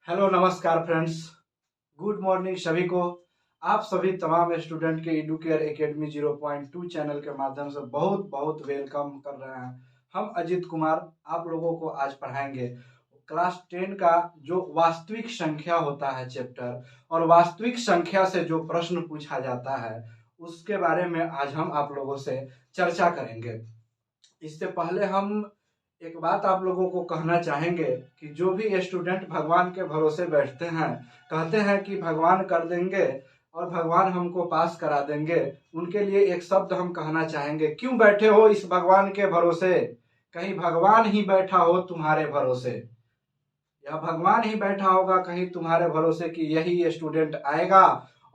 Hello नमस्कार friends, good morning सभी को। आप सभी तमाम स्टूडेंट के एडुकेयर एकेडमी 0.2 चैनल के माध्यम से बहुत बहुत वेलकम कर रहे हैं। हम अजीत कुमार आप लोगों को आज पढ़ाएंगे क्लास 10 का जो वास्तविक संख्या होता है चैप्टर, और वास्तविक संख्या से जो प्रश्न पूछा जाता है उसके बारे में आज हम आप लोगों से चर्चा करेंगे। इससे पहले हम एक बात आप लोगों को कहना चाहेंगे कि जो भी स्टूडेंट भगवान के भरोसे बैठते हैं, कहते हैं कि भगवान कर देंगे और भगवान हमको पास करा देंगे, उनके लिए एक शब्द हम कहना चाहेंगे, क्यों बैठे हो इस भगवान के भरोसे? कहीं भगवान ही बैठा हो तुम्हारे भरोसे, या भगवान ही बैठा होगा कहीं तुम्हारे भरोसे कि यही स्टूडेंट आएगा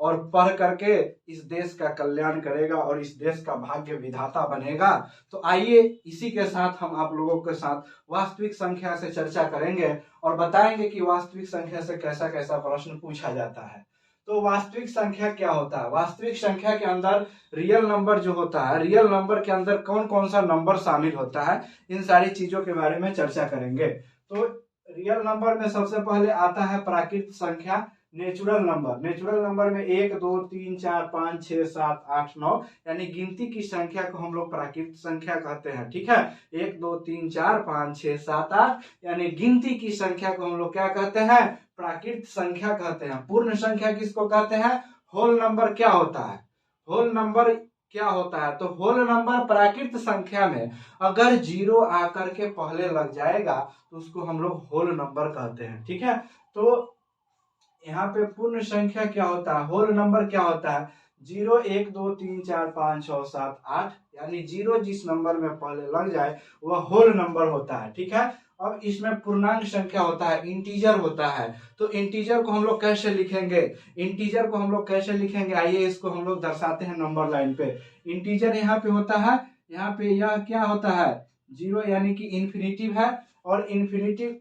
और पढ़ करके इस देश का कल्याण करेगा और इस देश का भाग्य विधाता बनेगा। तो आइए इसी के साथ हम आप लोगों के साथ वास्तविक संख्या से चर्चा करेंगे और बताएंगे कि वास्तविक संख्या से कैसा कैसा प्रश्न पूछा जाता है। तो वास्तविक संख्या क्या होता है? वास्तविक संख्या के अंदर रियल नंबर जो होता है, रियल नंबर के अंदर कौन कौन सा नंबर शामिल होता है, इन सारी चीजों के बारे में चर्चा करेंगे। तो रियल नंबर में सबसे पहले आता है प्राकृत संख्या, नेचुरल नंबर। नेचुरल नंबर में 1 2 3 4 5 6 7 8 9 यानी गिनती की संख्या को हम लोग प्राकृत संख्या कहते हैं। ठीक है, 1 2 3 4 5 6 7 8 यानी गिनती की संख्या को हम लोग क्या कहते हैं? प्राकृत संख्या कहते हैं। पूर्ण संख्या किसको कहते हैं? होल नंबर क्या होता है? होल नंबर क्या होता है? तो होल नंबर प्राकृत संख्या में अगर जीरो आकर के पहले लग जाएगा तो उसको हम लोग होल नंबर कहते हैं। ठीक है, तो यहाँ पे पूर्ण संख्या क्या होता है, होल नंबर क्या होता है? 0 1 2 3 4 5 6 7 8 यानी जीरो जिस नंबर में पहले लग जाए वह होल नंबर होता है। ठीक है, अब इसमें पूर्णांक संख्या होता है, इंटीजर होता है। तो इंटीजर को हम लोग कैसे लिखेंगे? इंटीजर को हम लोग कैसे लिखेंगे, आइए इसको हम लोग दर्शाते हैं नंबर लाइन पे। इंटीजर यहाँ पे होता है, यहाँ पे यह क्या होता है? जीरो यानी कि इन्फिनिटिव है, और इन्फिनिटिव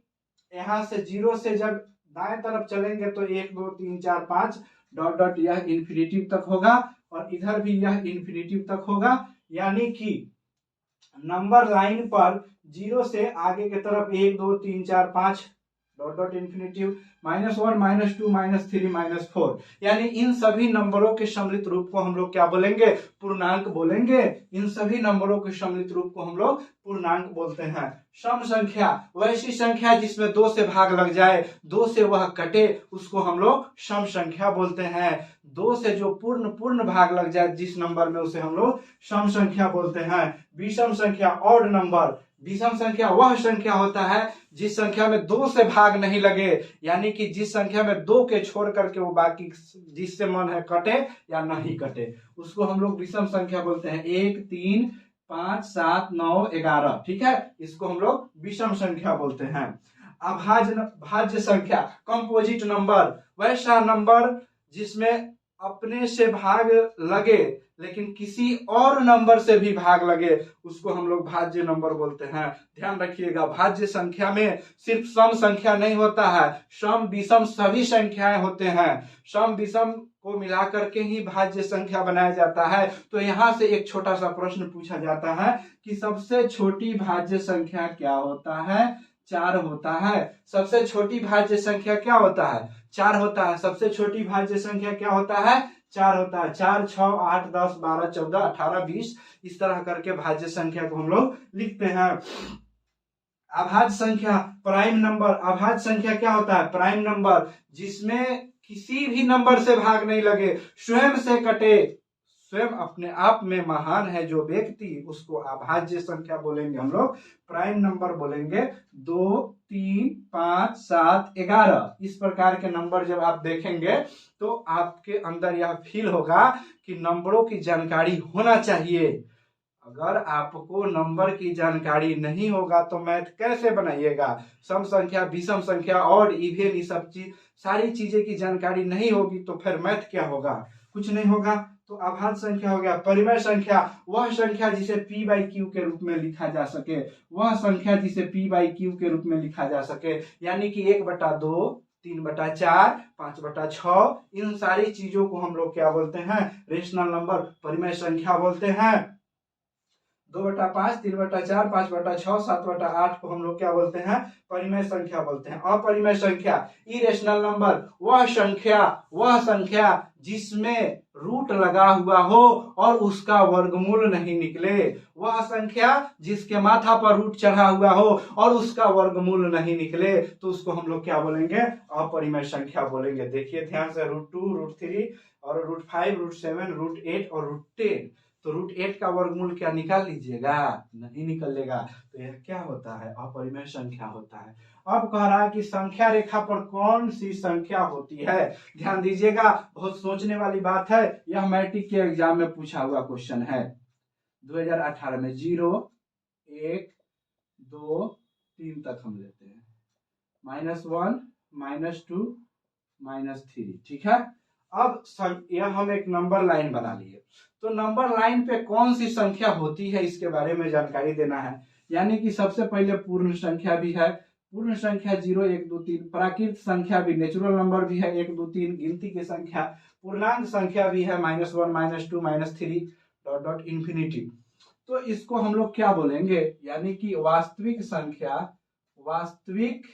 यहाँ से जीरो से जब दाएं तरफ चलेंगे तो 1 2 3 4 5 डॉट डॉट यह इन्फिनिटिव तक होगा, और इधर भी यह इन्फिनिटिव तक होगा। यानी कि नंबर लाइन पर जीरो से आगे की तरफ 1 2 3 4 5 डॉट डॉट इन्फिनिटिव -1 -2 -3 -4 यानी इन सभी नंबरों के सम्मिलित रूप को हम लोग क्या बोलेंगे? पूर्णांक बोलेंगे। इन सभी नंबरों के सम्मिलित रूप को हम लोग पूर्णांक बोलते हैं। सम संख्या वैसी संख्या जिसमें 2 से भाग लग जाए, 2 से वह कटे, उसको हम लोग सम संख्या बोलते हैं। 2 से जो पूर्ण पूर्ण भाग लग जाए जिस नंबर में, उसे हम लोग सम संख्या बोलते हैं। विषम संख्या ऑड नंबर, विषम संख्या वह संख्या होता है जिस संख्या में 2 से भाग नहीं लगे, यानी कि जिस संख्या में 2 के छोड़ करके वो बाकी जिससे मन है कटे या नहीं कटे, उसको हम लोग विषम संख्या बोलते हैं। 1 3 5 7 9 11, ठीक है, इसको हम लोग विषम संख्या बोलते हैं। भाज्य संख्या कंपोजिट नंबर, वैसा नंबर जिसमें अपने से भाग लगे लेकिन किसी और नंबर से भी भाग लगे, उसको हम लोग भाज्य नंबर बोलते हैं। ध्यान रखिएगा, भाज्य संख्या में सिर्फ सम संख्या नहीं होता है, सम विषम सभी संख्याएं होते हैं। सम विषम को मिलाकर के ही भाज्य संख्या बनाया जाता है। तो यहाँ से एक छोटा सा प्रश्न पूछा जाता है कि सबसे छोटी भाज्य संख्या क्या होता है? 4 होता है। सबसे छोटी भाज्य संख्या क्या होता है? 4 होता है। सबसे छोटी भाज्य संख्या क्या होता है? 4 होता है। 4 6 8 10 12 14 18 20 इस तरह करके भाज्य संख्या को हम लोग लिखते हैं। अभाज्य संख्या प्राइम नंबर, अभाज्य संख्या क्या होता है? प्राइम नंबर जिसमें किसी भी नंबर से भाग नहीं लगे, स्वयं से कटे, स्वयं अपने आप में महान है जो व्यक्ति, उसको अभाज्य संख्या बोलेंगे हम लोग, प्राइम नंबर बोलेंगे। 2 3 5 7 11 इस प्रकार के नंबर जब आप देखेंगे तो आपके अंदर यह फील होगा कि नंबरों की जानकारी होना चाहिए। अगर आपको नंबर की जानकारी नहीं होगा तो मैथ कैसे बनाइएगा? सम संख्या, विषम संख्या, ऑड इवन, ये सब चीज, सारी चीजें की जानकारी नहीं होगी तो फिर मैथ क्या होगा? कुछ नहीं होगा। तो अभाज्य संख्या हो गया। परिमेय संख्या वह संख्या जिसे p बाई क्यू के रूप में लिखा जा सके, वह संख्या जिसे p बाई क्यू के रूप में लिखा जा सके, यानी कि 1/2 3/4 5/6 इन सारी चीजों को हम लोग क्या बोलते हैं? रेशनल नंबर, परिमेय संख्या बोलते हैं। 2/5, 3/4, 5/6, 7/8 को हम लोग क्या बोलते हैं? परिमेय संख्या बोलते हैं। अपरिमेय संख्या, इरेशनल नंबर, वह संख्या जिसमें रूट लगा हुआ हो और उसका वर्गमूल नहीं निकले, वह संख्या जिसके माथा पर रूट चढ़ा हुआ हो और उसका वर्गमूल नहीं निकले, तो उसको हम लोग क्या बोलेंगे? अपरिमेय संख्या बोलेंगे। देखिए ध्यान से, √2, √3 और √5, √7, √8 और √10। तो √8 का वर्गमूल क्या निकाल लीजिएगा? नहीं निकलेगा। तो यह क्या होता है? अपरिमेय संख्या होता है। अब कह रहा है कि संख्या रेखा पर कौन सी संख्या होती है? ध्यान दीजिएगा, बहुत सोचने वाली बात है। यह मैट्रिक के एग्जाम में पूछा हुआ क्वेश्चन है 2018 में। 0, 1, 2, 3 तक हम लेते हैं, -1, -2, -3। ठीक है। अब यह हम एक नंबर लाइन बना लिए। तो नंबर लाइन पे कौन सी संख्या होती है इसके बारे में जानकारी देना है। यानी कि सबसे पहले पूर्ण संख्या भी है, पूर्ण संख्या 0, 1, 2, 3, प्राकृत संख्या भी, नेचुरल नंबर भी है 1, 2, 3, गिनती की संख्या, पूर्णांक संख्या भी है -1, -2, -3 डॉट डॉट इंफिनिटी। तो इसको हम लोग क्या बोलेंगे? यानी कि वास्तविक संख्या, वास्तविक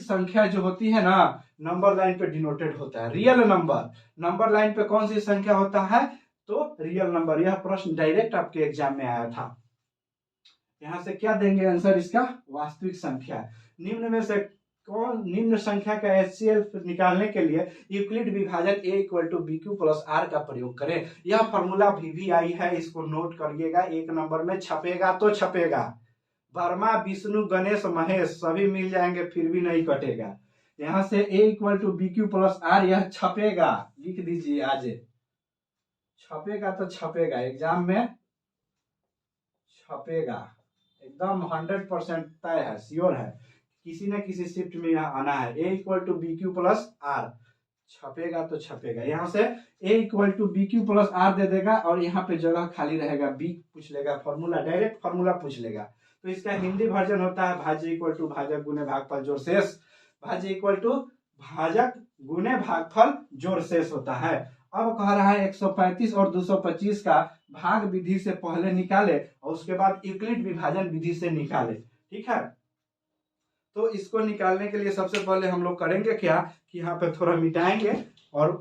संख्या जो होती है ना, नंबर लाइन पे डिनोटेड होता है। रियल नंबर, नंबर लाइन पे कौन सी संख्या होता है? तो रियल नंबर। यह प्रश्न डायरेक्ट आपके एग्जाम में आया था। यहां से क्या देंगे आंसर इसका? वास्तविक संख्या। निम्न में से कौन, निम्न संख्या का एचसीएल निकालने के लिए यूक्लिड विभाजन A = BQ + R का प्रयोग करें। यह फॉर्मूला भी आई है, इसको नोट करिएगा, एक नंबर में छपेगा तो छपेगा। वर्मा, विष्णु, गणेश, महेश सभी मिल जाएंगे फिर भी नहीं कटेगा। यहां से A = BQ + R, यह छपेगा, लिख दीजिए आज, छपेगा तो छपेगा, एग्जाम में छपेगा, एकदम 100% तय है, श्योर है, किसी न किसी शिफ्ट में यहाँ आना है। A = BQ + R, छपेगा तो छपेगा। यहाँ से A = BQ + R दे देगा और यहाँ पे जगह खाली रहेगा, B पूछ लेगा, फॉर्मूला, डायरेक्ट फॉर्मूला पूछ लेगा। तो इसका हिंदी वर्जन होता है भाज्य = भाजक गुने भागफल जोड़ शेष, भाज्य = भाजक गुने भागफल जोड़ शेष होता है। अब कह रहा है 135 और 225 का भाग विधि से पहले निकाले और उसके बाद यूक्लिड विभाजन विधि से निकाले। ठीक है। तो इसको निकालने के लिए सबसे पहले हम लोग करेंगे क्या कि यहाँ पे थोड़ा मिटाएंगे और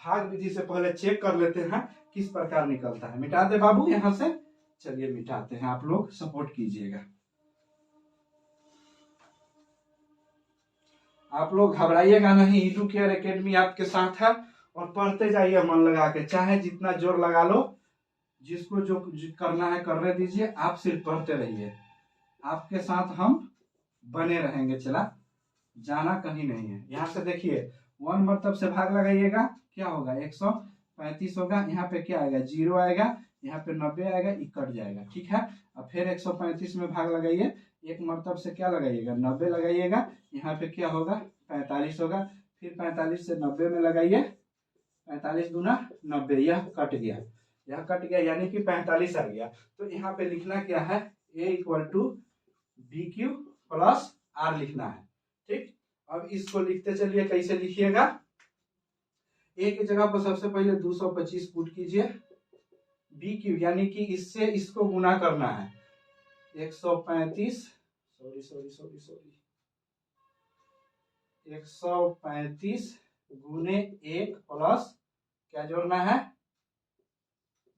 भाग विधि से पहले चेक कर लेते हैं किस प्रकार निकलता है। मिटा दे बाबू यहाँ से, चलिए मिटाते हैं, आप लोग सपोर्ट कीजिएगा। आप लोग घबराइएगा नहीं, एडुकेयर एकेडमी आपके साथ है और पढ़ते जाइए मन लगा के, चाहे जितना जोर लगा लो, जिसको जो करना है करने दीजिए, आप सिर्फ पढ़ते रहिए, आपके साथ हम बने रहेंगे, चला जाना कहीं नहीं है। यहाँ से देखिए 1 मतलब से भाग लगाइएगा, क्या होगा? 135 होगा, यहाँ पे क्या आएगा? 0 आएगा, यहाँ पे 90 आएगा, ये कट जाएगा। ठीक है। अब फिर 135 में भाग लगाइए, 1 मतलब से क्या लगाइएगा? 90 लगाइएगा, यहाँ पे क्या होगा? 45 होगा, फिर 45 से 90 में लगाइए, 45 दूना 90, यह कट गया, यह कट गया, यानी कि 45 आ गया। तो यहाँ पे लिखना क्या है? A = BQ + R लिखना है। ठीक। अब इसको लिखते चलिए, कैसे लिखिएगा? A की जगह पर सबसे पहले 225 पुट कीजिए, BQ यानी कि इससे इसको गुना करना है, 135, सॉरी 135 गुने 1 प्लस क्या जोड़ना है?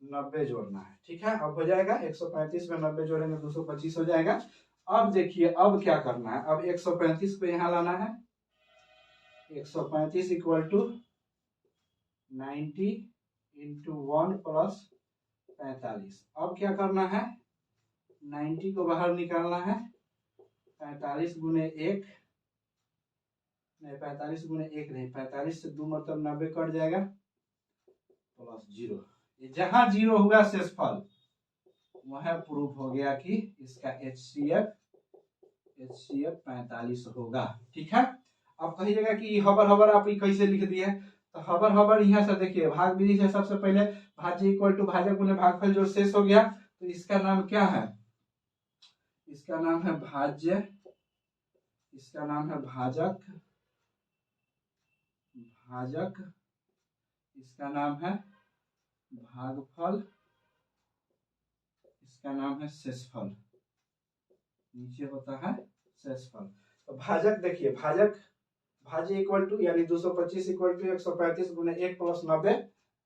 90 जोड़ना है। ठीक है। अब हो जाएगा, 135 में 90 जोड़ेंगे 225 हो जाएगा। अब देखिए, अब क्या करना है? अब 135 को यहाँ लाना है, 135 = 90 × 1 + 45। अब क्या करना है? 90 को बाहर निकालना है, 45 गुने 1 नहीं, 45 गुने 1 नहीं, 45 से 2 मतलब 90 कट जाएगा, +0। जहां 0 हुआ शेषफल, वह प्रूफ हो गया कि इसका HCF 45 होगा। ठीक है। अब कहिएगा कि हबर आप कैसे लिख दिए? तो हबर यहाँ से देखिए, भाग विधि से सबसे पहले भाज्य = भाजक गुने भागफल जो शेष हो गया, तो इसका नाम क्या है? इसका नाम है भाज्य, इसका नाम है भाजक, इसका नाम है भागफल इसका नाम है शेषफल, नीचे होता है शेषफल। तो भाजक देखिए, भाज्य इक्वल टू यानी 225 इक्वल टू 135 गुने 1 प्लस 90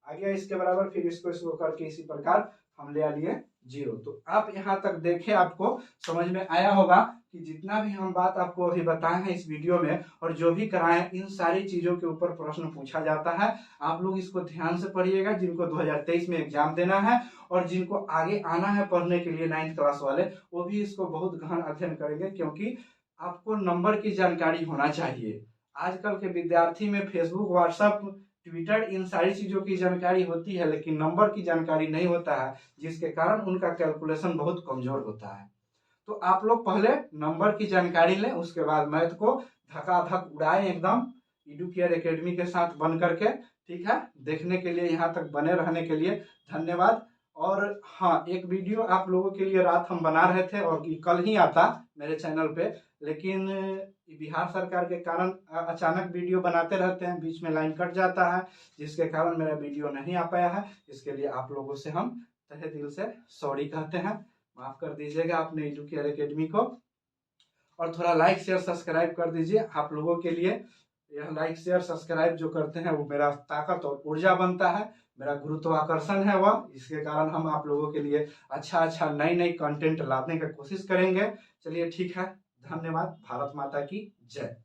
आ गया इसके बराबर। फिर इसको करके इसी प्रकार हम ले लिए 0। तो आप यहाँ तक देखे, आपको समझ में आया होगा कि जितना भी हम बात आपको अभी बताए हैं इस वीडियो में और जो भी कराए हैं, इन सारी चीजों के ऊपर प्रश्न पूछा जाता है। आप लोग इसको ध्यान से पढ़िएगा, जिनको 2023 में एग्जाम देना है और जिनको आगे आना है पढ़ने के लिए 9th क्लास वाले, वो भी इसको बहुत गहन अध्ययन करेंगे, क्योंकि आपको नंबर की जानकारी होना चाहिए। आजकल के विद्यार्थी में फेसबुक, व्हाट्सएप, ट्विटर, इन सारी चीजों की जानकारी होती है, लेकिन नंबर की जानकारी नहीं होता है, जिसके कारण उनका कैलकुलेशन बहुत कमजोर होता है। तो आप लोग पहले नंबर की जानकारी लें, उसके बाद मैथ को धकाधक उड़ाएं एकदम, एडुकेयर एकेडमी के साथ बन करके। ठीक है, देखने के लिए, यहाँ तक बने रहने के लिए धन्यवाद। और हाँ, एक वीडियो आप लोगों के लिए रात हम बना रहे थे और कल ही आता मेरे चैनल पे, लेकिन बिहार सरकार के कारण अचानक वीडियो बनाते रहते हैं, बीच में लाइन कट जाता है, जिसके कारण मेरा वीडियो नहीं आ पाया है। इसके लिए आप लोगों से हम तहे दिल से सॉरी कहते हैं, माफ कर दीजिएगा अपने एडुकेयर एकेडमी को। और थोड़ा लाइक शेयर सब्सक्राइब कर दीजिए। आप लोगों के लिए यह लाइक शेयर सब्सक्राइब जो करते हैं वो मेरा ताकत और ऊर्जा बनता है, मेरा गुरुत्वाकर्षण है वह। इसके कारण हम आप लोगों के लिए अच्छा नई नई कंटेंट लाने की कोशिश करेंगे। चलिए ठीक है, धन्यवाद। भारत माता की जय।